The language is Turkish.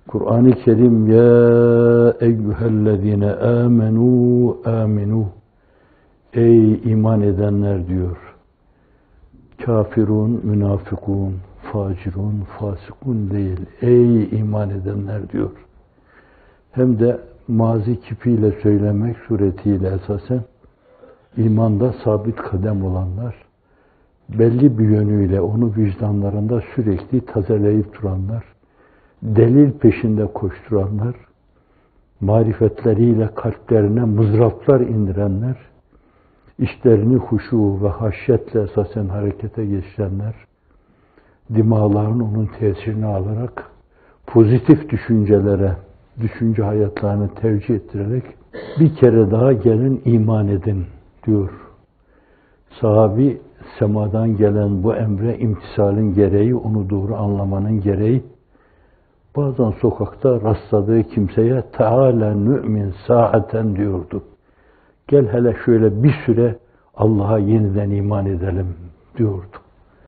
Kur'an-ı Kerim ya eyyühellezine amenu aminu, ey iman edenler diyor. Kafirun, münafıkun, facirun, fasıkun değil. Ey iman edenler diyor. Hem de mazi kipiyle söylemek suretiyle esasen imanda sabit kadem olanlar, belli bir yönüyle onu vicdanlarında sürekli tazeleyip duranlar, delil peşinde koşturanlar, marifetleriyle kalplerine mızraplar indirenler, işlerini huşu ve haşyetle esasen harekete geçirenler, dimağlarının onun tesirini alarak pozitif düşüncelere, düşünce hayatlarını tercih ettirerek bir kere daha gelin iman edin diyor. Sahabi semadan gelen bu emre imtisalin gereği, onu doğru anlamanın gereği, bazen sokakta rastladığı kimseye "Teâlâ nü'min sa'aten" diyordu. Gel hele şöyle bir süre Allah'a yeniden iman edelim diyordu.